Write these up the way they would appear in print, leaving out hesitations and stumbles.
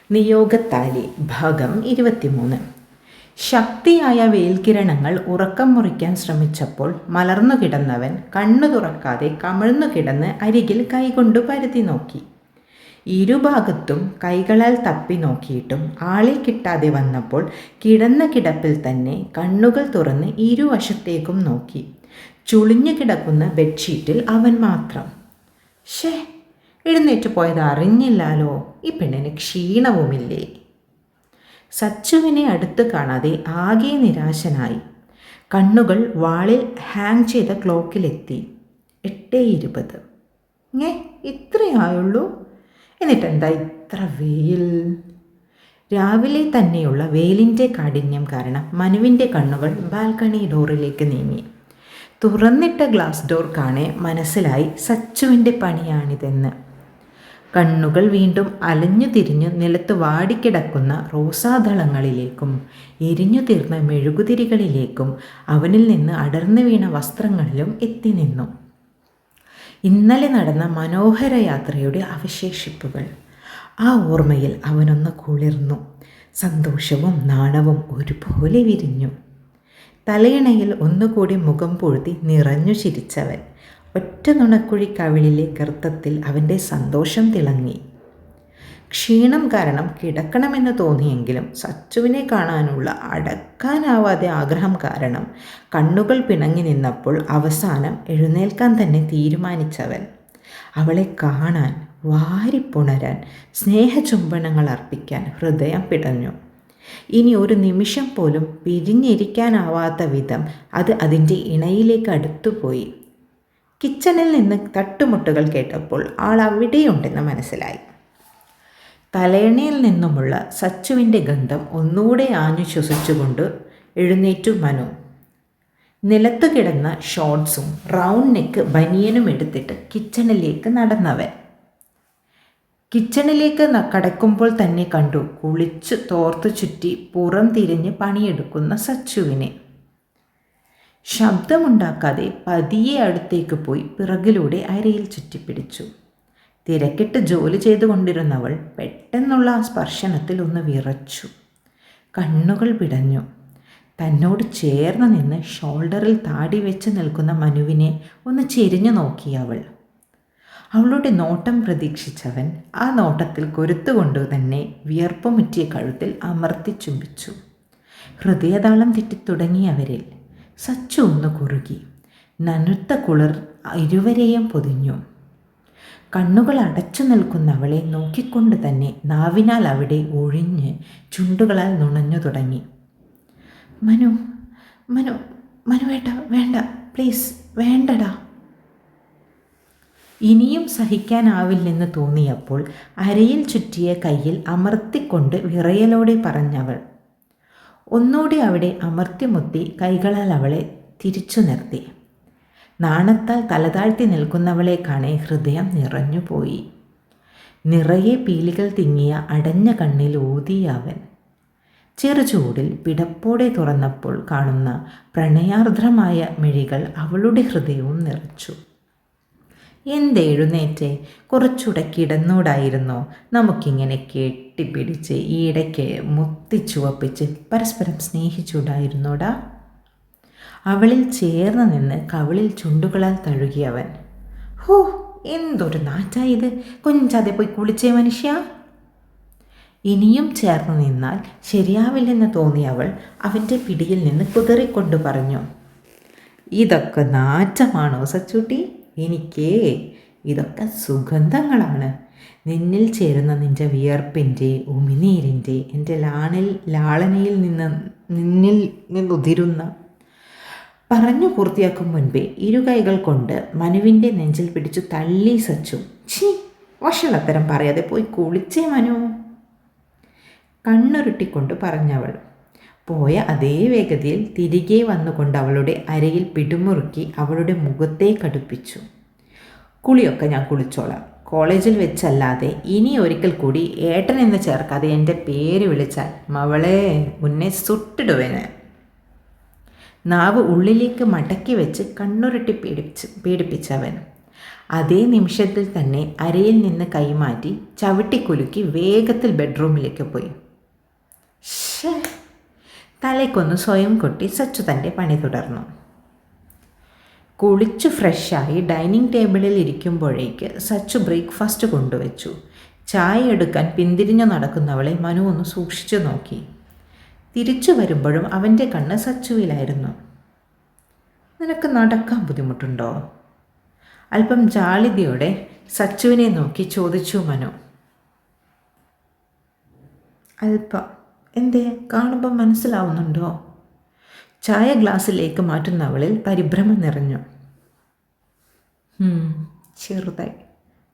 നിയോഗത്താലി ഭാഗം 23. ശക്തിയായ വെയിൽക്കിരണങ്ങൾ ഉറക്കം മുറിക്കാൻ ശ്രമിച്ചപ്പോൾ മലർന്നു കിടന്നവൻ കണ്ണു തുറക്കാതെ കമിഴ്ന്നു കിടന്ന് അരികിൽ കൈകൊണ്ടു പരതി നോക്കി. ഇരുഭാഗത്തും കൈകളാൽ തപ്പി നോക്കിയിട്ടും ആളെ കിട്ടാതെ വന്നപ്പോൾ കിടന്ന കിടപ്പിൽ തന്നെ കണ്ണുകൾ തുറന്ന് ഇരുവശത്തേക്കും നോക്കി. ചുളിഞ്ഞു കിടക്കുന്ന ബെഡ്ഷീറ്റിൽ അവൻ മാത്രം. ഷേ, എഴുന്നേറ്റ് പോയത് അറിഞ്ഞില്ലാലോ. ഈ പെണ്ണിന് ക്ഷീണവുമില്ലേ? സച്ചുവിനെ അടുത്ത് കാണാതെ ആകെ നിരാശനായി. കണ്ണുകൾ വാളിൽ ഹാങ് ചെയ്ത ക്ലോക്കിലെത്തി. 8:20. ഇത്രയായുള്ളൂ? എന്നിട്ടെന്താ ഇത്ര വെയിൽ? രാവിലെ തന്നെയുള്ള വെയിലിൻ്റെ കാഠിന്യം കാരണം മനുവിൻ്റെ കണ്ണുകൾ ബാൽക്കണി ഡോറിലേക്ക് നീങ്ങി. തുറന്നിട്ട ഗ്ലാസ് ഡോർ കാണെ മനസ്സിലായി സച്ചുവിൻ്റെ പണിയാണിതെന്ന്. കണ്ണുകൾ വീണ്ടും അലഞ്ഞു തിരിഞ്ഞു നിലത്ത് വാടിക്കിടക്കുന്ന റോസാദളങ്ങളിലേക്കും എരിഞ്ഞു തീർന്ന മെഴുകുതിരികളിലേക്കും അവനിൽ നിന്ന് അടർന്നു വീണ വസ്ത്രങ്ങളിലും എത്തി നിന്നു. ഇന്നലെ നടന്ന മനോഹര യാത്രയുടെ അവശേഷിപ്പുകൾ. ആ ഓർമ്മയിൽ അവനൊന്ന് കുളിർന്നു. സന്തോഷവും നാണവും ഒരുപോലെ വിരിഞ്ഞു. തലയിണയിൽ ഒന്നുകൂടി മുഖം പൊഴുതി നിറഞ്ഞു ചിരിച്ചവൻ. ഒറ്റ നുണക്കുഴി കവിളിലെ ഗർത്തത്തിൽ അവൻ്റെ സന്തോഷം തിളങ്ങി. ക്ഷീണം കാരണം കിടക്കണമെന്ന് തോന്നിയെങ്കിലും സച്ചുവിനെ കാണാനുള്ള അടക്കാനാവാതെ ആഗ്രഹം കാരണം കണ്ണുകൾ പിണങ്ങി നിന്നപ്പോൾ അവസാനം എഴുന്നേൽക്കാൻ തന്നെ തീരുമാനിച്ചവൻ അവളെ കാണാൻ, വാരിപ്പുണരാൻ, സ്നേഹചുംബനങ്ങൾ അർപ്പിക്കാൻ ഹൃദയം പിടഞ്ഞു. ഇനി ഒരു നിമിഷം പോലും പിരിഞ്ഞിരിക്കാനാവാത്ത വിധം അത് അതിൻ്റെ ഇണയിലേക്ക് അടുത്തുപോയി. കിച്ചണിൽ നിന്ന് തട്ടുമുട്ടുകൾ കേട്ടപ്പോൾ ആൾ അവിടെയുണ്ടെന്ന് മനസ്സിലായി. തലയണയിൽ നിന്നുമുള്ള സച്ചുവിൻ്റെ ഗന്ധം ഒന്നുകൂടെ ആഞ്ഞു ശ്വസിച്ചുകൊണ്ട് എഴുന്നേറ്റു മനു. നിലത്ത് കിടന്ന ഷോർട്ട്സും റൗണ്ട് നെക്ക് ബനിയനും എടുത്തിട്ട് കിച്ചണിലേക്ക് നടന്നവൻ. കിച്ചണിലേക്ക് കടക്കുമ്പോൾ തന്നെ കണ്ടു കുളിച്ച് തോർത്ത് ചുറ്റി പുറം തിരിഞ്ഞ് പണിയെടുക്കുന്ന സച്ചുവിനെ. ശബ്ദമുണ്ടാക്കാതെ പതിയെ അടുത്തേക്ക് പോയി പിറകിലൂടെ അരയിൽ ചുറ്റിപ്പിടിച്ചു. തിരക്കിട്ട് ജോലി ചെയ്തുകൊണ്ടിരുന്നവൾ പെട്ടെന്നുള്ള ആ സ്പർശനത്തിൽ ഒന്ന് വിറച്ചു. കണ്ണുകൾ പിടഞ്ഞു. തന്നോട് ചേർന്ന് നിന്ന് ഷോൾഡറിൽ താടി വെച്ച് നിൽക്കുന്ന മനുവിനെ ഒന്ന് ചെരിഞ്ഞു നോക്കി അവൾ. അവളുടെ നോട്ടം പ്രതീക്ഷിച്ചവൻ ആ നോട്ടത്തിൽ കൊരുത്തുകൊണ്ടു തന്നെ വിയർപ്പുമുറ്റിയ കഴുത്തിൽ അമർത്തി ചുംബിച്ചു. ഹൃദയതാളം തെറ്റിത്തുടങ്ങിയവരിൽ സച്ചു ഒന്ന് കുറുകി. നനുത്ത കുളിർ ഇരുവരെയും പൊതിഞ്ഞു. കണ്ണുകൾ അടച്ചു നിൽക്കുന്നവളെ നോക്കിക്കൊണ്ട് തന്നെ നാവിനാൽ അവിടെ ഒഴിഞ്ഞ് ചുണ്ടുകളാൽ നുണഞ്ഞു തുടങ്ങി. മനു മനു മനുവേട്ട, വേണ്ട, പ്ലീസ്, വേണ്ടടാ. ഇനിയും സഹിക്കാനാവില്ലെന്ന് തോന്നിയപ്പോൾ അരയിൽ ചുറ്റിയ കയ്യിൽ അമർത്തിക്കൊണ്ട് വിറയലോടെ പറഞ്ഞവൾ. ഒന്നുകൂടി അവിടെ അമർത്തിമുത്തി കൈകളാൽ അവളെ തിരിച്ചു നിർത്തി. നാണത്താൽ തലതാഴ്ത്തി നിൽക്കുന്നവളെ കാണെ ഹൃദയം നിറഞ്ഞുപോയി. നിറയെ പീലികൾ തിങ്ങിയ അടഞ്ഞ കണ്ണിൽ ഊതിയവൻ ചെറുചൂടിൽ പിടപ്പോടെ തുറന്നപ്പോൾ കാണുന്ന പ്രണയാർദ്രമായ മിഴികൾ അവളുടെ ഹൃദയവും നിറച്ചു. എഴുന്നേറ്റേ, കുറച്ചുകൂടെ കിടന്നൂടായിരുന്നോ? നമുക്കിങ്ങനെ കെട്ടിപ്പിടിച്ച് ഈയിടയ്ക്ക് മുത്തിച്ചുവപ്പിച്ച് പരസ്പരം സ്നേഹിച്ചൂടായിരുന്നോടാ? അവളിൽ ചേർന്ന് നിന്ന് കവിളിൽ ചുണ്ടുകളാൽ തഴുകിയവൻ. ഹോ, എന്തൊരു നാറ്റായത്! കൊഞ്ചാതെ പോയി കുളിച്ചേ മനുഷ്യ. ഇനിയും ചേർന്ന് നിന്നാൽ ശരിയാവില്ലെന്ന് തോന്നിയവൾ അവൻ്റെ പിടിയിൽ നിന്ന് കുതറിക്കൊണ്ട് പറഞ്ഞു. ഇതൊക്കെ നാറ്റമാണോ സച്ചൂട്ടി? എനിക്കേ ഇതൊക്കെ സുഗന്ധങ്ങളാണ്. നിന്നിൽ ചേരുന്ന നിൻ്റെ വിയർപ്പിൻ്റെ, ഉമിനീരിൻ്റെ, എൻ്റെ ലാളനയിൽ നിന്നിൽ നിന്നുതിരുന്ന. പറഞ്ഞു പൂർത്തിയാക്കും മുൻപേ ഇരുകൈകൾ കൊണ്ട് മനുവിൻ്റെ നെഞ്ചിൽ പിടിച്ചു തള്ളി സച്ചു. ഛീ, വഷളത്തരം പറയാതെ പോയി കുളിച്ചേ മനു. കണ്ണുരുട്ടിക്കൊണ്ട് പറഞ്ഞവൾ. പോയ അതേ വേഗതയിൽ തിരികെ വന്നുകൊണ്ട് അവളുടെ അരയിൽ പിടിമുറുക്കി അവളുടെ മുഖത്തെ കടുപ്പിച്ചു. കുളിയൊക്കെ ഞാൻ കുളിച്ചോളാം. കോളേജിൽ വെച്ചല്ലാതെ ഇനി ഒരിക്കൽ കൂടി ഏട്ടൻ എന്ന് ചേർക്കാതെ എൻ്റെ പേര് വിളിച്ചാൽ മവളെ ഉന്നെ സുട്ടിടുവേന്. നാവ് ഉള്ളിലേക്ക് മടക്കി വെച്ച് കണ്ണുരുട്ടി പേടിപ്പിച്ചവൻ. അതേ നിമിഷത്തിൽ തന്നെ അരയിൽ നിന്ന് കൈമാറ്റി ചവിട്ടിക്കുലുക്കി വേഗത്തിൽ ബെഡ്റൂമിലേക്ക് പോയി. തലയ്ക്കൊന്ന് സ്വയം കൊട്ടി സച്ചു തൻ്റെ പണി തുടർന്നു. കുളിച്ചു ഫ്രഷായി ഡൈനിങ് ടേബിളിൽ ഇരിക്കുമ്പോഴേക്ക് സച്ചു ബ്രേക്ക്ഫാസ്റ്റ് കൊണ്ടുവച്ചു. ചായ എടുക്കാൻ പിന്തിരിഞ്ഞു നടക്കുന്നവളെ മനു ഒന്ന് സൂക്ഷിച്ചു നോക്കി. തിരിച്ചു വരുമ്പോഴും അവൻ്റെ കണ്ണ് സച്ചുവിലായിരുന്നു. നിനക്ക് നടക്കാൻ ബുദ്ധിമുട്ടുണ്ടോ? അല്പം ജാളിതയോടെ സച്ചുവിനെ നോക്കി ചോദിച്ചു മനു. അല്പം. എന്തേ, കാണുമ്പം മനസ്സിലാവുന്നുണ്ടോ? ചായ ഗ്ലാസ്സിലേക്ക് മാറ്റുന്നവളിൽ പരിഭ്രമം നിറഞ്ഞു. ചെറുതായി.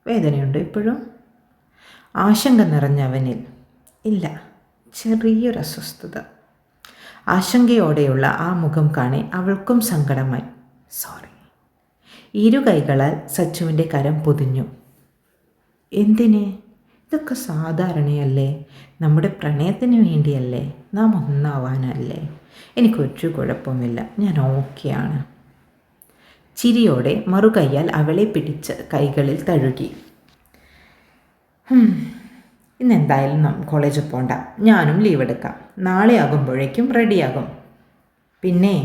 വേദനയുണ്ട് ഇപ്പോഴും? ആശങ്ക നിറഞ്ഞവനിൽ. ഇല്ല, ചെറിയൊരു അസ്വസ്ഥത. ആശങ്കയോടെയുള്ള ആ മുഖം കാണി അവൾക്കും സങ്കടമായി. സോറി. ഇരു കൈകളാൽ സച്ചുവിൻ്റെ കരം പൊതിഞ്ഞു. എന്തിന്? ഇതൊക്കെ സാധാരണയല്ലേ? നമ്മുടെ പ്രണയത്തിന് വേണ്ടിയല്ലേ? നാം ഒന്നാവാനല്ലേ? എനിക്കൊരു കുഴപ്പമില്ല, ഞാൻ ഓക്കെയാണ്. ചിരിയോടെ മറുകൈയാൽ അവളെ പിടിച്ച് കൈകളിൽ തഴുകി. ഇന്നെന്തായാലും നാം കോളേജിൽ പോണ്ട. ഞാനും ലീവ് എടുക്കാം. നാളെ ആകുമ്പോഴേക്കും റെഡിയാകും. പിന്നെ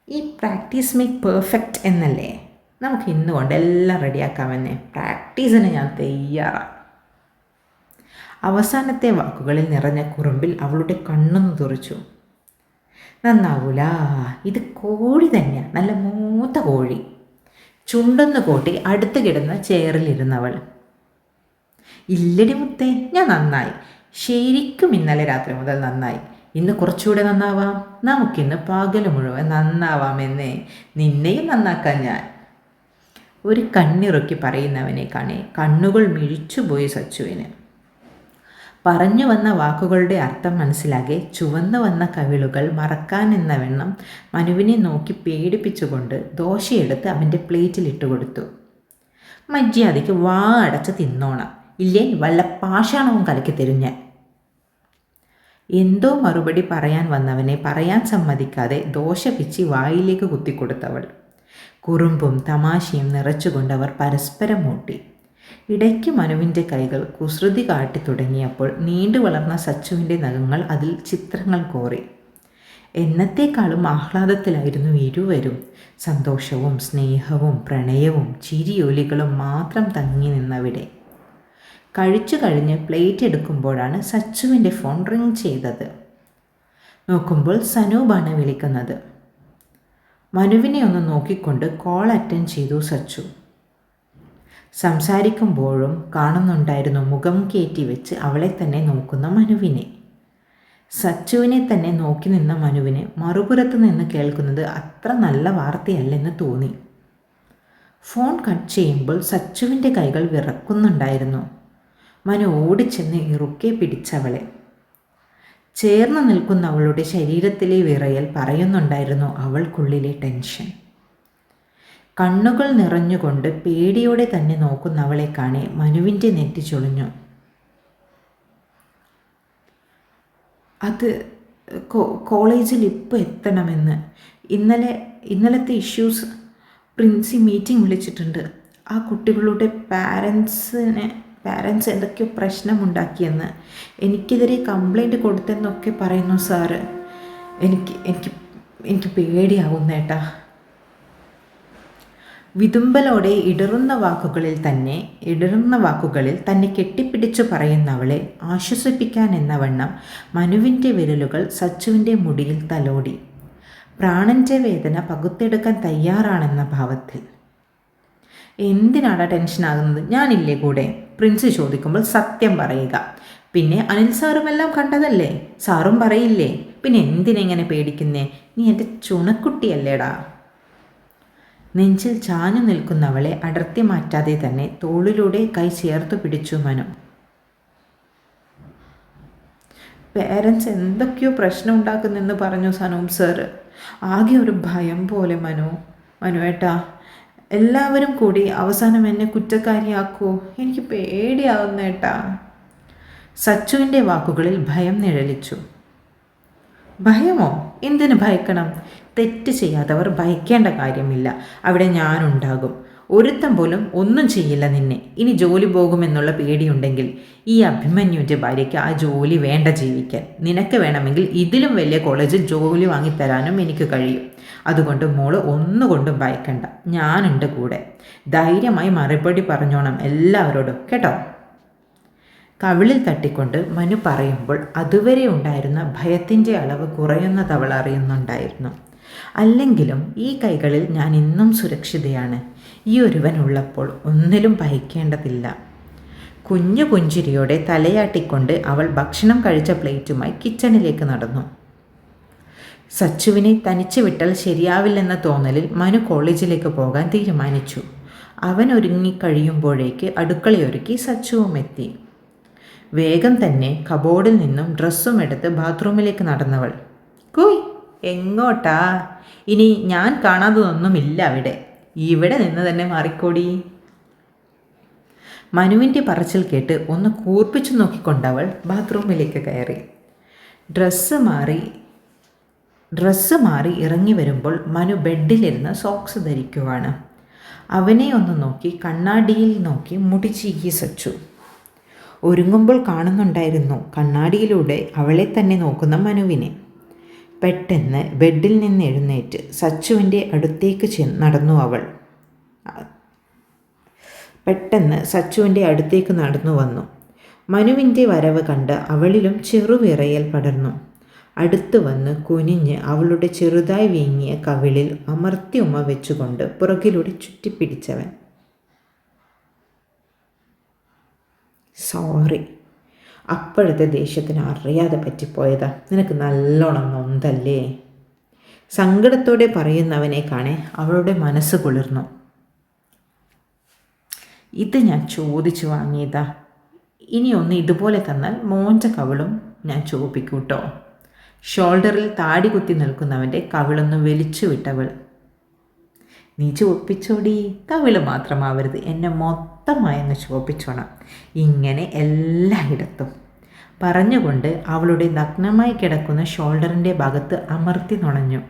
ഈ പ്രാക്ടീസ് മേക്ക് പെർഫെക്റ്റ് എന്നല്ലേ? നമുക്ക് ഇന്നുകൊണ്ട് എല്ലാം റെഡിയാക്കാമെന്നേ. പ്രാക്ടീസിന് ഞാൻ തയ്യാറാണ്. അവസാനത്തെ വാക്കുകളിൽ നിറഞ്ഞ കുറുമ്പിൽ അവളുടെ കണ്ണൊന്ന് തുറച്ചു. നന്നാവൂല, ഇത് കോഴി തന്നെയാണ്, നല്ല മൂത്ത കോഴി. ചുണ്ടൊന്ന് കോട്ടി അടുത്ത് കിടന്ന ചെയറിലിരുന്നവൾ. ഇല്ലടി മുത്തേ, ഞാൻ നന്നായി. ശരിക്കും ഇന്നലെ രാത്രി മുതൽ നന്നായി. ഇന്ന് കുറച്ചുകൂടെ നന്നാവാം. നമുക്കിന്ന് പകല് മുഴുവൻ നന്നാവാമെന്നേ. നിന്നെയും നന്നാക്കാൻ ഞാൻ. ഒരു കണ്ണിറുക്കി പറയുന്നവനെ കാണേ കണ്ണുകൾ മിഴിച്ചുപോയി സച്ചുവിന്. പറഞ്ഞു വന്ന വാക്കുകളുടെ അർത്ഥം മനസ്സിലാകെ ചുവന്നു വന്ന കവിളുകൾ മറക്കാൻ എന്ന വണ്ണം മനുവിനെ നോക്കി പേടിപ്പിച്ചുകൊണ്ട് ദോശയെടുത്ത് അവൻ്റെ പ്ലേറ്റിൽ ഇട്ടുകൊടുത്തു. മര്യാദയ്ക്ക് വാ അടച്ച് തിന്നോണം, ഇല്ലേ വല്ല പാഷാണവും കലക്കി തരും ഞാൻ. എന്തോ മറുപടി പറയാൻ വന്നവനെ പറയാൻ സമ്മതിക്കാതെ ദോശ പിച്ചി വായിലേക്ക് കുത്തിക്കൊടുത്തവൾ. കുറുമ്പും തമാശയും നിറച്ചുകൊണ്ടവർ പരസ്പരം മൂട്ടി. ഇടയ്ക്ക് മനുവിൻ്റെ കൈകൾ കുസൃതി കാട്ടി തുടങ്ങിയപ്പോൾ നീണ്ടു വളർന്ന സച്ചുവിൻ്റെ നഖങ്ങൾ അതിൽ ചിത്രങ്ങൾ കോറി. എന്നത്തേക്കാളും ആഹ്ലാദത്തിലായിരുന്നു ഇരുവരും. സന്തോഷവും സ്നേഹവും പ്രണയവും ചിരിയൊലികളും മാത്രം തങ്ങി നിന്നവിടെ. കഴിച്ചു കഴിഞ്ഞ് പ്ലേറ്റ് എടുക്കുമ്പോഴാണ് സച്ചുവിൻ്റെ ഫോൺ റിങ് ചെയ്തത്. നോക്കുമ്പോൾ സനൂപാണ് വിളിക്കുന്നത്. മനുവിനെ ഒന്ന് നോക്കിക്കൊണ്ട് കോൾ അറ്റൻഡ് ചെയ്തു സച്ചു. സംസാരിക്കുമ്പോഴും കാണുന്നുണ്ടായിരുന്നു മുഖം കയറ്റി വെച്ച് അവളെ തന്നെ നോക്കുന്ന മനുവിനെ. സച്ചുവിനെ തന്നെ നോക്കി നിന്ന മനുവിന് മറുപുറത്ത് നിന്ന് കേൾക്കുന്നത് അത്ര നല്ല വാർത്തയല്ലെന്ന് തോന്നി. ഫോൺ കട്ട് ചെയ്യുമ്പോൾ സച്ചുവിൻ്റെ കൈകൾ വിറക്കുന്നുണ്ടായിരുന്നു. മനു ഓടിച്ചെന്ന് ഇറുക്കെ പിടിച്ചവളെ. ചേർന്ന് നിൽക്കുന്ന അവളുടെ ശരീരത്തിലെ വിറയൽ പറയുന്നുണ്ടായിരുന്നു അവൾക്കുള്ളിലെ ടെൻഷൻ. കണ്ണുകൾ നിറഞ്ഞുകൊണ്ട് പേടിയോടെ തന്നെ നോക്കുന്നവളെ കാണെ മനുവിൻ്റെ നെറ്റി ചൊളിഞ്ഞു. അത് കോളേജിൽ ഇപ്പോൾ എത്തണമെന്ന്. ഇന്നലത്തെ ഇഷ്യൂസ് പ്രിൻസി മീറ്റിംഗ് വിളിച്ചിട്ടുണ്ട്. ആ കുട്ടികളുടെ പാരൻസ് എന്തൊക്കെയോ പ്രശ്നമുണ്ടാക്കിയെന്ന്, എനിക്കെതിരെ കംപ്ലൈൻറ്റ് കൊടുത്തെന്നൊക്കെ പറയുന്നു സാറ്. എനിക്ക് പേടിയാവുന്നേട്ടാ. വിതുമ്പലോടെ ഇടറുന്ന വാക്കുകളിൽ തന്നെ കെട്ടിപ്പിടിച്ചു പറയുന്നവളെ ആശ്വസിപ്പിക്കാൻ എന്നവണ്ണം മനുവിൻ്റെ വിരലുകൾ സച്ചുവിൻ്റെ മുടിയിൽ തലോടി. പ്രാണൻ്റെ വേദന പകുത്തെടുക്കാൻ തയ്യാറാണെന്ന ഭാവത്തിൽ. എന്തിനാണ് ടെൻഷനാകുന്നത്? ഞാനില്ലേ കൂടെ. പ്രിൻസ് ചോദിക്കുമ്പോൾ സത്യം പറയുക. പിന്നെ അനിൽ സാറുമെല്ലാം കണ്ടതല്ലേ, സാറും പറയില്ലേ. പിന്നെ എന്തിനെങ്ങനെ പേടിക്കുന്നേ? നീ എൻ്റെ ചുണക്കുട്ടിയല്ലേടാ. നെഞ്ചിൽ ചാഞ്ഞു നിൽക്കുന്നവളെ അടർത്തി മാറ്റാതെ തന്നെ തോളിലൂടെ കൈ ചേർത്തു പിടിച്ചു മനു. പേരൻസ് എന്തൊക്കെയോ പ്രശ്നം ഉണ്ടാക്കുന്നെന്ന് പറഞ്ഞു സനൂപ് സാറ്. ആകെ ഒരു ഭയം പോലെ മനുവേട്ടാ. എല്ലാവരും കൂടി അവസാനം എന്നെ കുറ്റക്കാരിയാക്കോ? എനിക്ക് പേടിയാവുന്നേട്ടാ. സച്ചുവിൻ്റെ വാക്കുകളിൽ ഭയം നിഴലിച്ചു. ഭയമോ? എന്തിനു ഭയക്കണം? തെറ്റ് ചെയ്യാത്തവർ ഭയക്കേണ്ട കാര്യമില്ല. അവിടെ ഞാനുണ്ടാകും. ഒരുത്തം പോലും ഒന്നും ചെയ്യില്ല നിന്നെ. ഇനി ജോലി പോകുമെന്നുള്ള പേടിയുണ്ടെങ്കിൽ ഈ അഭിമന്യുവിൻ്റെ ഭാര്യയ്ക്ക് ആ ജോലി വേണ്ട ജീവിക്കാൻ. നിനക്ക് വേണമെങ്കിൽ ഇതിലും വലിയ കോളേജിൽ ജോലി വാങ്ങിത്തരാനും എനിക്ക് കഴിയും. അതുകൊണ്ട് മോള് ഒന്നുകൊണ്ടും ഭയക്കണ്ട, ഞാനുണ്ട് കൂടെ. ധൈര്യമായി മറുപടി പറഞ്ഞോണം എല്ലാവരോടും, കേട്ടോ. കവിളിൽ തട്ടിക്കൊണ്ട് മനു പറയുമ്പോൾ അതുവരെ ഉണ്ടായിരുന്ന ഭയത്തിൻ്റെ അളവ് കുറയുന്നത് അവൾ അറിയുന്നുണ്ടായിരുന്നു. അല്ലെങ്കിലും ഈ കൈകളിൽ ഞാൻ ഇന്നും സുരക്ഷിതയാണ്. ഈ ഒരുവൻ ഉള്ളപ്പോൾ ഒന്നിലും ഭയക്കേണ്ടതില്ല. കുഞ്ഞു പുഞ്ചിരിയോടെ തലയാട്ടിക്കൊണ്ട് അവൾ ഭക്ഷണം കഴിച്ച പ്ലേറ്റുമായി കിച്ചണിലേക്ക് നടന്നു. സച്ചുവിനെ തനിച്ച് വിട്ടാൽ ശരിയാവില്ലെന്ന തോന്നലിൽ മനു കോളേജിലേക്ക് പോകാൻ തീരുമാനിച്ചു. അവൻ ഒരുങ്ങിക്കഴിയുമ്പോഴേക്ക് അടുക്കളയൊരുക്കി സച്ചുവും എത്തി. വേഗം തന്നെ കബോർഡിൽ നിന്നും ഡ്രസ്സും എടുത്ത് ബാത്റൂമിലേക്ക് നടന്നവൾ, കൂയ്, എങ്ങോട്ടാ? ഇനി ഞാൻ കാണാത്തതൊന്നുമില്ല അവിടെ. ഇവിടെ നിന്ന് തന്നെ മാറിക്കോടി. മനുവിൻ്റെ പറച്ചിൽ കേട്ട് ഒന്ന് കൂർപ്പിച്ചു നോക്കിക്കൊണ്ടവൾ ബാത്റൂമിലേക്ക് കയറി. ഡ്രസ്സ് മാറി ഇറങ്ങി വരുമ്പോൾ മനു ബെഡിലിരുന്ന് സോക്സ് ധരിക്കുവാണ്. അവനെ ഒന്ന് നോക്കി കണ്ണാടിയിൽ നോക്കി മുടി ചീകി സച്ചു. ഒരുങ്ങുമ്പോൾ കാണുന്നുണ്ടായിരുന്നു കണ്ണാടിയിലൂടെ അവളെ തന്നെ നോക്കുന്ന മനുവിനെ. പെട്ടെന്ന് ബെഡിൽ നിന്ന് എഴുന്നേറ്റ് സച്ചുവിൻ്റെ അടുത്തേക്ക് നടന്നു വന്നു. മനുവിൻ്റെ വരവ് കണ്ട് അവളിലും ചെറുവിറയൽ പടർന്നു. അടുത്തു വന്ന് കുനിഞ്ഞ് അവളുടെ ചെറുതായി വീങ്ങിയ കവിളിൽ അമർത്തി ഉമ്മ വെച്ചുകൊണ്ട് പുറകിലൂടെ ചുറ്റിപ്പിടിച്ചവൻ, സോറി, അപ്പോഴത്തെ ദേഷ്യത്തിന് അറിയാതെ പറ്റിപ്പോയതാ. നിനക്ക് നല്ലോണം നൊന്തല്ലേ? സങ്കടത്തോടെ പറയുന്നവനെ കാണെ അവളുടെ മനസ്സ് കുളിർന്നു. ഇത് ഞാൻ ചോദിച്ചു വാങ്ങിയതാ. ഇനി ഒന്ന് ഇതുപോലെ തന്നാൽ മോഞ്ച കവിളും ഞാൻ ചോപ്പിക്കൂട്ടോ. ഷോൾഡറിൽ താടി കുത്തി നിൽക്കുന്നവൻ്റെ കവിളൊന്ന് വലിച്ചു വിട്ടവൾ. നീ ചോപ്പിച്ചോടി, കവിള് മാത്രമാവരുത്, എന്നെ മൊത്തമായങ്ങ് ചോപ്പിച്ചോണം, ഇങ്ങനെ എല്ലായിടത്തും പറഞ്ഞുകൊണ്ട് അവളുടെ നഗ്നമായി കിടക്കുന്ന ഷോൾഡറിൻ്റെ ഭാഗത്ത് അമർത്തി നുണഞ്ഞു.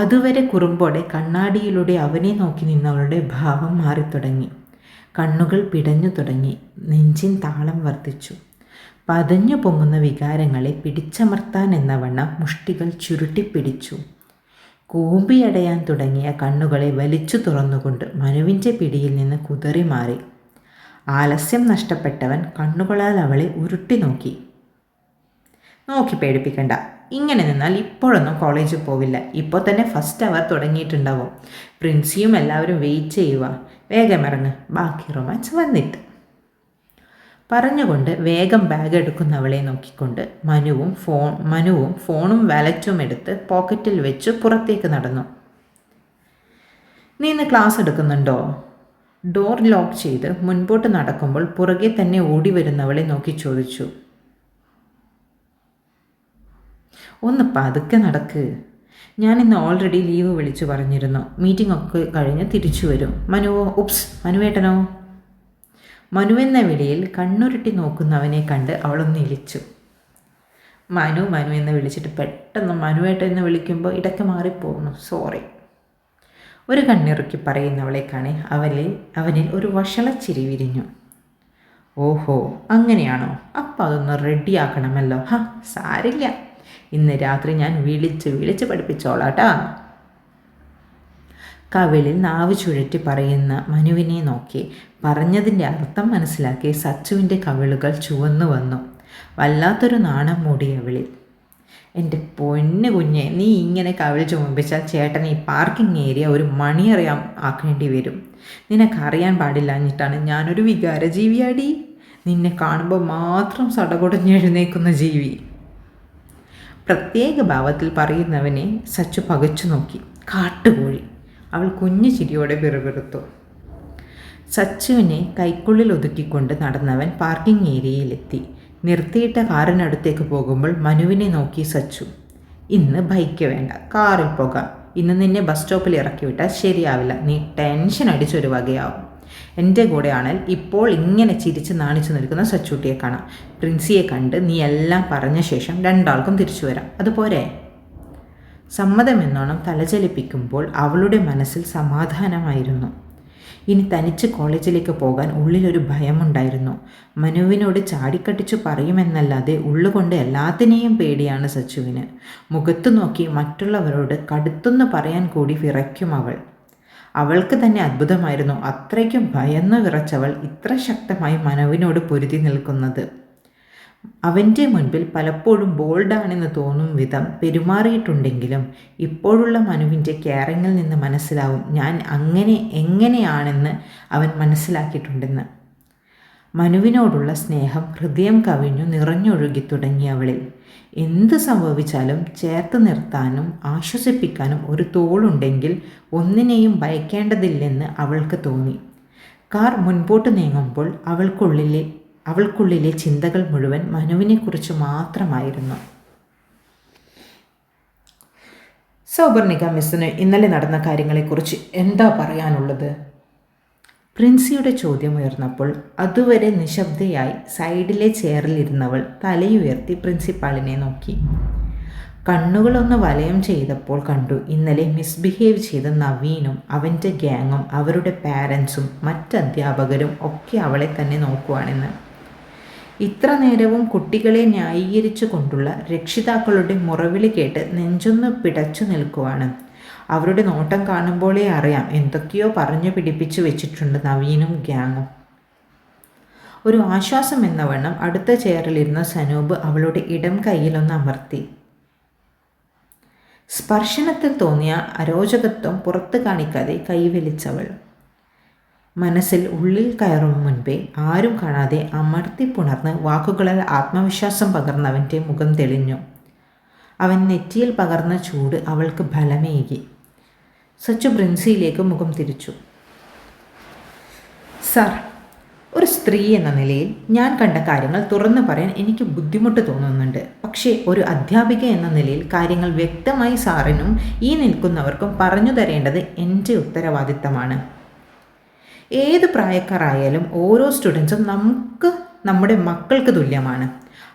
അതുവരെ കുറുമ്പോടെ കണ്ണാടിയിലൂടെ അവനെ നോക്കി നിന്നവളുടെ ഭാവം മാറിത്തുടങ്ങി. കണ്ണുകൾ പിടഞ്ഞു തുടങ്ങി. നെഞ്ചിൻ താളം വർദ്ധിച്ചു. പതഞ്ഞു പൊങ്ങുന്ന വികാരങ്ങളെ പിടിച്ചമർത്താൻ എന്നവണ്ണം മുഷ്ടികൾ ചുരുട്ടിപ്പിടിച്ചു. കൂമ്പിയടയാൻ തുടങ്ങിയ കണ്ണുകളെ വലിച്ചു തുറന്നുകൊണ്ട് മനുവിൻ്റെ പിടിയിൽ നിന്ന് കുതറി മാറി. ആലസ്യം നഷ്ടപ്പെട്ടവൻ കണ്ണുകളാൽ അവളെ ഉരുട്ടി നോക്കി പേടിപ്പിക്കണ്ട. ഇങ്ങനെ നിന്നാൽ ഇപ്പോഴൊന്നും കോളേജിൽ പോവില്ല. ഇപ്പോൾ തന്നെ ഫസ്റ്റ് അവർ തുടങ്ങിയിട്ടുണ്ടാവും. പ്രിൻസിയും എല്ലാവരും വെയിറ്റ് ചെയ്യുക. വേഗം ഇറങ്ങ്, ബാക്കി റൊമാൻസ് വന്നിട്ട്. പറഞ്ഞുകൊണ്ട് വേഗം ബാഗ് എടുക്കുന്നവളെ നോക്കിക്കൊണ്ട് മനുവും ഫോണും വാലറ്റും എടുത്ത് പോക്കറ്റിൽ വെച്ച് പുറത്തേക്ക് നടന്നു. നീ ഇന്ന് ക്ലാസ് എടുക്കുന്നുണ്ടോ? ഡോർ ലോക്ക് ചെയ്ത് മുൻപോട്ട് നടക്കുമ്പോൾ പുറകെ തന്നെ ഓടി വരുന്നവളെ നോക്കി ചോദിച്ചു. ഒന്ന് പതുക്കെ നടക്ക്. ഞാനിന്ന് ഓൾറെഡി ലീവ് വിളിച്ചു പറഞ്ഞിരുന്നു. മീറ്റിംഗ് ഒക്കെ കഴിഞ്ഞ് തിരിച്ചു വരും. മനുവേട്ടനോ? മനുവെന്ന വിളിയിൽ കണ്ണുരുട്ടി നോക്കുന്നവനെ കണ്ട് അവളൊന്ന് ഇളിച്ചു. മനു എന്ന് വിളിച്ചിട്ട് പെട്ടെന്ന് മനുവേട്ടൻ എന്ന് വിളിക്കുമ്പോൾ ഇടയ്ക്ക് മാറിപ്പോകുന്നു, സോറി. ഒരു കണ്ണിറുക്കി പറയുന്നവളെ കാണെ അവനിൽ ഒരു വഷളച്ചിരി വിരിഞ്ഞു. ഓഹോ, അങ്ങനെയാണോ? അപ്പം അതൊന്ന് റെഡിയാക്കണമല്ലോ. സാരില്ല, ഇന്ന് രാത്രി ഞാൻ വിളിച്ച് പഠിപ്പിച്ചോളാട്ടാ. കവിളിൽ നാവ് ചുഴറ്റി പറയുന്ന മനുവിനെ നോക്കി പറഞ്ഞതിൻ്റെ അർത്ഥം മനസ്സിലാക്കി സച്ചുവിൻ്റെ കവിളുകൾ ചുവന്നു വന്നു. വല്ലാത്തൊരു നാണം മൂടി അവളിൽ. എൻ്റെ പൊന്നു കുഞ്ഞെ, നീ ഇങ്ങനെ കവിൾ ചുമപ്പിച്ചാൽ ചേട്ടൻ ഈ പാർക്കിംഗ് ഏരിയ ഒരു മണിയറിയാൻ ആക്കേണ്ടി വരും. നിനക്കറിയാൻ പാടില്ലാഞ്ഞിട്ടാണ് ഞാനൊരു വികാരജീവിയാടി. നിന്നെ കാണുമ്പോൾ മാത്രം സടകുടഞ്ഞെഴുന്നേക്കുന്ന ജീവി. പ്രത്യേക ഭാവത്തിൽ പറയുന്നവനെ സച്ചു പകച്ചു നോക്കി. കാട്ടുകോഴി. അവൾ കുഞ്ഞു ചിരിയോടെ പിറുപിറുത്തു. സച്ചുവിനെ കൈക്കുള്ളിൽ ഒതുക്കിക്കൊണ്ട് നടന്നവൻ പാർക്കിംഗ് ഏരിയയിലെത്തി. നിർത്തിയിട്ട കാറിനടുത്തേക്ക് പോകുമ്പോൾ മനുവിനെ നോക്കി സച്ചു. ഇന്ന് ബൈക്ക് വേണ്ട, കാറിൽ പോകാം. ഇന്ന് നിന്നെ ബസ് സ്റ്റോപ്പിൽ ഇറക്കി വിട്ടാൽ ശരിയാവില്ല. നീ ടെൻഷൻ അടിച്ചൊരു വകയാവും. എൻ്റെ കൂടെയാണെങ്കിൽ ഇപ്പോൾ ഇങ്ങനെ ചിരിച്ച് നാണിച്ചു നിൽക്കുന്ന സച്ചൂട്ടിയെ കാണാം. പ്രിൻസിയെ കണ്ട് നീ എല്ലാം പറഞ്ഞ ശേഷം രണ്ടാൾക്കും തിരിച്ചു വരാം. അതുപോരെ? സമ്മതമെന്നോണം തലചലിപ്പിക്കുമ്പോൾ അവളുടെ മനസ്സിൽ സമാധാനമായിരുന്നു. ഇനി തനിച്ച് കോളേജിലേക്ക് പോകാൻ ഉള്ളിലൊരു ഭയമുണ്ടായിരുന്നു. മനുവിനോട് ചാടിക്കട്ടിച്ചു പറയുമെന്നല്ലാതെ ഉള്ളുകൊണ്ട് എല്ലാത്തിനെയും പേടിയാണ് സച്ചുവിന്. മുഖത്തു നോക്കി മറ്റുള്ളവരോട് കടുത്തൊന്ന് പറയാൻ കൂടി വിറയ്ക്കും അവൾ. അവൾക്ക് തന്നെ അത്ഭുതമായിരുന്നു അത്രയ്ക്കും ഭയന്നു വിറച്ചവൾ ഇത്ര ശക്തമായി മനുവിനോട് പൊരുതി നിൽക്കുന്നത്. അവൻ്റെ മുൻപിൽ പലപ്പോഴും ബോൾഡാണെന്ന് തോന്നും വിധം പെരുമാറിയിട്ടുണ്ടെങ്കിലും ഇപ്പോഴുള്ള മനുവിൻ്റെ കെയറിങ്ങിൽ നിന്ന് മനസ്സിലാവും ഞാൻ എങ്ങനെയാണെന്ന് അവൻ മനസ്സിലാക്കിയിട്ടുണ്ടെന്ന്. മനുവിനോടുള്ള സ്നേഹം ഹൃദയം കവിഞ്ഞു നിറഞ്ഞൊഴുകി തുടങ്ങി അവളിൽ. എന്ത് സംഭവിച്ചാലും ചേർത്ത് നിർത്താനും ആശ്വസിപ്പിക്കാനും ഒരു തോളുണ്ടെങ്കിൽ ഒന്നിനെയും ഭയക്കേണ്ടതില്ലെന്ന് അവൾക്ക് തോന്നി. കാർ മുൻപോട്ട് നീങ്ങുമ്പോൾ അവൾക്കുള്ളിലെ ചിന്തകൾ മുഴുവൻ മനുവിനെക്കുറിച്ച് മാത്രമായിരുന്നു. സൗപർണിക മിസ്സിന് ഇന്നലെ നടന്ന കാര്യങ്ങളെക്കുറിച്ച് എന്താ പറയാനുള്ളത്? പ്രിൻസിയുടെ ചോദ്യം ഉയർന്നപ്പോൾ അതുവരെ നിശബ്ദയായി സൈഡിലെ ചെയറിലിരുന്നവൾ തലയുയർത്തി പ്രിൻസിപ്പാളിനെ നോക്കി. കണ്ണുകളൊന്ന് വലയം ചെയ്തപ്പോൾ കണ്ടു ഇന്നലെ മിസ്ബിഹേവ് ചെയ്ത നവീനും അവൻ്റെ ഗ്യാങ്ങും അവരുടെ പാരൻസും മറ്റധ്യാപകരും ഒക്കെ അവളെ തന്നെ നോക്കുവാണെന്ന്. ഇത്ര നേരവും കുട്ടികളെ ന്യായീകരിച്ചു കൊണ്ടുള്ള രക്ഷിതാക്കളുടെ മുറവിളി കേട്ട് നെഞ്ചൊന്ന് പിടച്ചു നിൽക്കുവാണ്. അവരുടെ നോട്ടം കാണുമ്പോഴേ അറിയാം എന്തൊക്കെയോ പറഞ്ഞു പിടിപ്പിച്ചു വെച്ചിട്ടുണ്ട് നവീനും ഗ്യാങ്ങും. ഒരു ആശ്വാസം എന്ന വണ്ണം അടുത്ത ചെയറിലിരുന്ന സനൂപ് അവളുടെ ഇടം കൈയിലൊന്ന് അമർത്തി. സ്പർശനത്തിൽ തോന്നിയ അരോചകത്വം പുറത്തു കാണിക്കാതെ കൈവലിച്ചവൾ മനസ്സിൽ ഉള്ളിൽ കയറും മുൻപേ ആരും കാണാതെ അമർത്തി പുണർന്ന് വാക്കുകളിൽ ആത്മവിശ്വാസം പകർന്നവൻ്റെ മുഖം തെളിഞ്ഞു. അവൻ നെറ്റിയിൽ പകർന്ന ചൂട് അവൾക്ക് ഫലമേകി. സച്ചു പ്രിൻസിയിലേക്ക് മുഖം തിരിച്ചു. സാർ, ഒരു സ്ത്രീ എന്ന നിലയിൽ ഞാൻ കണ്ട കാര്യങ്ങൾ തുറന്നു പറയാൻ എനിക്ക് ബുദ്ധിമുട്ട് തോന്നുന്നുണ്ട്. പക്ഷേ ഒരു അധ്യാപിക എന്ന നിലയിൽ കാര്യങ്ങൾ വ്യക്തമായി സാറിനും ഈ നിൽക്കുന്നവർക്കും പറഞ്ഞു തരേണ്ടത് എൻ്റെ ഉത്തരവാദിത്തമാണ്. ഏത് പ്രായക്കാരായാലും ഓരോ സ്റ്റുഡൻസും നമ്മുടെ മക്കൾക്ക് തുല്യമാണ്.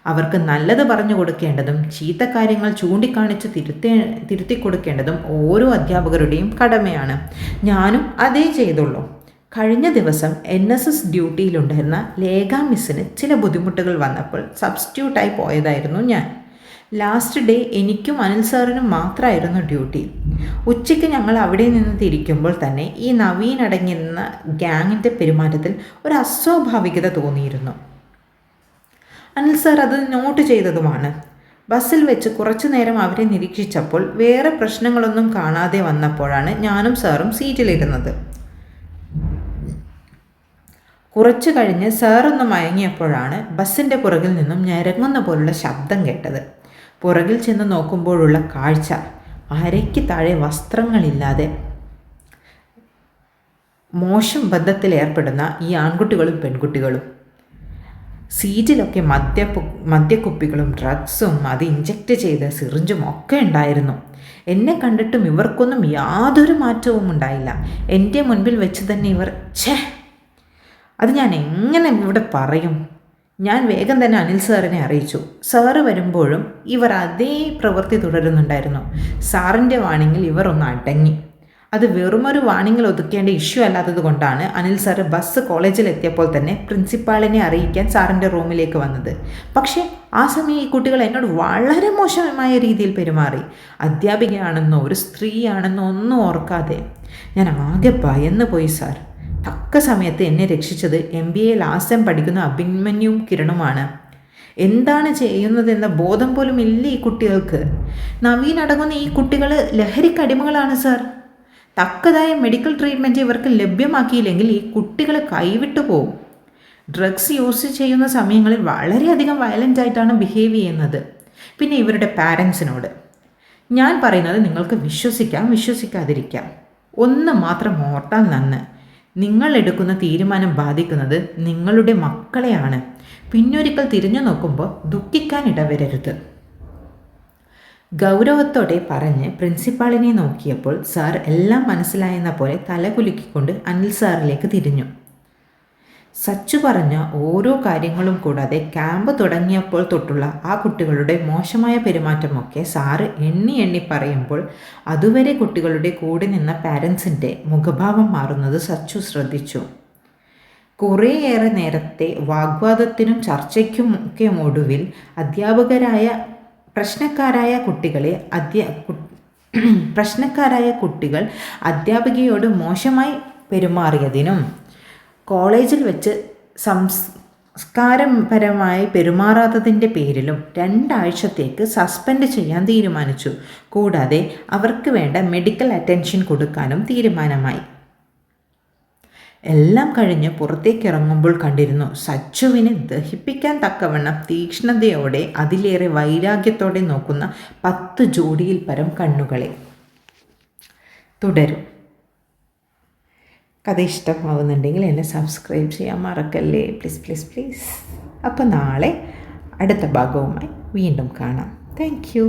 അവർക്ക് നല്ലത് പറഞ്ഞു കൊടുക്കേണ്ടതും ചീത്ത കാര്യങ്ങൾ ചൂണ്ടിക്കാണിച്ച് തിരുത്തി കൊടുക്കേണ്ടതും ഓരോ അധ്യാപകരുടെയും കടമയാണ്. ഞാനും അതേ ചെയ്തുള്ളൂ. കഴിഞ്ഞ ദിവസം NSS ഡ്യൂട്ടിയിലുണ്ടായിരുന്ന ലേഖ മിസ്സിന് ചില ബുദ്ധിമുട്ടുകൾ വന്നപ്പോൾ സബ്സ്റ്റിറ്റ്യൂട്ടായി പോയതായിരുന്നു ഞാൻ. ലാസ്റ്റ് ഡേ എനിക്കും അനിൽ സാറിനും മാത്രമായിരുന്നു ഡ്യൂട്ടി. ഉച്ചയ്ക്ക് ഞങ്ങൾ അവിടെ നിന്ന് തിരിക്കുമ്പോൾ തന്നെ ഈ നവീൻ അടങ്ങിയിരുന്ന ഗ്യാങ്ങിൻ്റെ പെരുമാറ്റത്തിൽ ഒരു അസ്വാഭാവികത തോന്നിയിരുന്നു. അനിൽ സാർ അത് നോട്ട് ചെയ്തതുമാണ്. ബസ്സിൽ വെച്ച് കുറച്ചു നേരം അവരെ നിരീക്ഷിച്ചപ്പോൾ വേറെ പ്രശ്നങ്ങളൊന്നും കാണാതെ വന്നപ്പോഴാണ് ഞാനും സാറും സീറ്റിലിരുന്നത്. കുറച്ചു കഴിഞ്ഞ് സാറൊന്ന് മയങ്ങിയപ്പോഴാണ് ബസ്സിൻ്റെ പുറകിൽ നിന്നും ഞരങ്ങുന്ന പോലുള്ള ശബ്ദം കേട്ടത്. പുറകിൽ ചെന്ന് നോക്കുമ്പോഴുള്ള കാഴ്ച അരയ്ക്ക് താഴെ വസ്ത്രങ്ങളില്ലാതെ മോശം ബന്ധത്തിലേർപ്പെടുന്ന ഈ ആൺകുട്ടികളും പെൺകുട്ടികളും. സീറ്റിലൊക്കെ മദ്യക്കുപ്പികളും ഡ്രഗ്സും അത് ഇഞ്ചക്റ്റ് ചെയ്ത സിറിഞ്ചും ഒക്കെ ഉണ്ടായിരുന്നു. എന്നെ കണ്ടിട്ടും ഇവർക്കൊന്നും യാതൊരു മാറ്റവും ഉണ്ടായില്ല. എൻ്റെ മുൻപിൽ വെച്ച് തന്നെ ഇവർ അത് ഞാൻ എങ്ങനെ ഇവിടെ പറയും? ഞാൻ വേഗം തന്നെ അനിൽ സാറിനെ അറിയിച്ചു. സാറ് വരുമ്പോഴും ഇവർ അതേ പ്രവൃത്തി തുടരുന്നുണ്ടായിരുന്നു. സാറിൻ്റെ വാണിങ്ങിൽ ഇവർ ഒന്ന് അടങ്ങി. അത് വെറുമൊരു വാണിങ്ങിൽ ഒതുക്കേണ്ട ഇഷ്യൂ അല്ലാത്തത് കൊണ്ടാണ് അനിൽ സാറ് ബസ് കോളേജിലെത്തിയപ്പോൾ തന്നെ പ്രിൻസിപ്പാളിനെ അറിയിക്കാൻ സാറിൻ്റെ റൂമിലേക്ക് വന്നത്. പക്ഷേ ആ സമയം ഈ കുട്ടികൾ എന്നോട് വളരെ മോശമായ രീതിയിൽ പെരുമാറി. അധ്യാപികയാണെന്നോ ഒരു സ്ത്രീയാണെന്നോ ഒന്നും ഓർക്കാതെ. ഞാൻ ആകെ ഭയന്നു പോയി സാർ. തക്ക സമയത്ത് എന്നെ രക്ഷിച്ചത് MBA ലാസ്റ്റ് ടൈം പഠിക്കുന്ന അഭിമന്യുവും കിരണുമാണ്. എന്താണ് ചെയ്യുന്നതെന്ന ബോധം പോലും ഇല്ല ഈ കുട്ടികൾക്ക്. നവീൻ അടങ്ങുന്ന ഈ കുട്ടികൾ ലഹരിക്കടിമകളാണ് സാർ. തക്കതായ മെഡിക്കൽ ട്രീറ്റ്മെൻറ്റ് ഇവർക്ക് ലഭ്യമാക്കിയില്ലെങ്കിൽ ഈ കുട്ടികൾ കൈവിട്ടു പോകും. ഡ്രഗ്സ് യൂസ് ചെയ്യുന്ന സമയങ്ങളിൽ വളരെയധികം വയലൻ്റ് ആയിട്ടാണ് ബിഹേവ് ചെയ്യുന്നത്. പിന്നെ ഇവരുടെ പാരൻസിനോട് ഞാൻ പറയുന്നത് നിങ്ങൾക്ക് വിശ്വസിക്കാതിരിക്കാം. ഒന്ന് മാത്രം ഓർത്താൽ നന്ന്. നിങ്ങൾ എടുക്കുന്ന തീരുമാനം ബാധിക്കുന്നത് നിങ്ങളുടെ മക്കളെയാണ്. പിന്നൊരിക്കൽ തിരിഞ്ഞു നോക്കുമ്പോൾ ദുഃഖിക്കാൻ ഇടവരരുത്. ഗൗരവത്തോടെ പറഞ്ഞ് പ്രിൻസിപ്പാളിനെ നോക്കിയപ്പോൾ സാർ എല്ലാം മനസ്സിലായെന്ന പോലെ തലകുലുക്കിക്കൊണ്ട് അനിൽ സാറിലേക്ക് തിരിഞ്ഞു. സച്ചു പറഞ്ഞ ഓരോ കാര്യങ്ങളും കൂടാതെ ക്യാമ്പ് തുടങ്ങിയപ്പോൾ തൊട്ടുള്ള ആ കുട്ടികളുടെ മോശമായ പെരുമാറ്റമൊക്കെ സാറ് എണ്ണി എണ്ണി പറയുമ്പോൾ അതുവരെ കുട്ടികളുടെ കൂടെ നിന്ന പാരൻസിൻ്റെ മുഖഭാവം മാറുന്നത് സച്ചു ശ്രദ്ധിച്ചു. കുറേയേറെ നേരത്തെ വാഗ്വാദത്തിനും ചർച്ചയ്ക്കുമൊക്കെ ഒടുവിൽ പ്രശ്നക്കാരായ കുട്ടികൾ അധ്യാപികയോട് മോശമായി പെരുമാറിയതിനും കോളേജിൽ വെച്ച് സംസ്കാരപരമായി പെരുമാറാത്തതിൻ്റെ പേരിലും 2 ആഴ്ചത്തേക്ക് സസ്പെൻഡ് ചെയ്യാൻ തീരുമാനിച്ചു. കൂടാതെ അവർക്ക് വേണ്ട മെഡിക്കൽ അറ്റൻഷൻ കൊടുക്കാനും തീരുമാനമായി. എല്ലാം കഴിഞ്ഞ് പുറത്തേക്കിറങ്ങുമ്പോൾ കണ്ടിരുന്നു സച്ചുവിനെ ദഹിപ്പിക്കാൻ തക്കവണ്ണം തീക്ഷ്ണതയോടെ അതിലേറെ വൈരാഗ്യത്തോടെ നോക്കുന്ന 10 ജോഡിയിൽ പരം കണ്ണുകളെ. തുടരും. കഥ ഇഷ്ടമാവുന്നുണ്ടെങ്കിൽ എന്നെ സബ്സ്ക്രൈബ് ചെയ്യാൻ മറക്കല്ലേ, പ്ലീസ് പ്ലീസ് പ്ലീസ്. അപ്പോൾ നാളെ അടുത്ത ഭാഗവുമായി വീണ്ടും കാണാം. Thank you.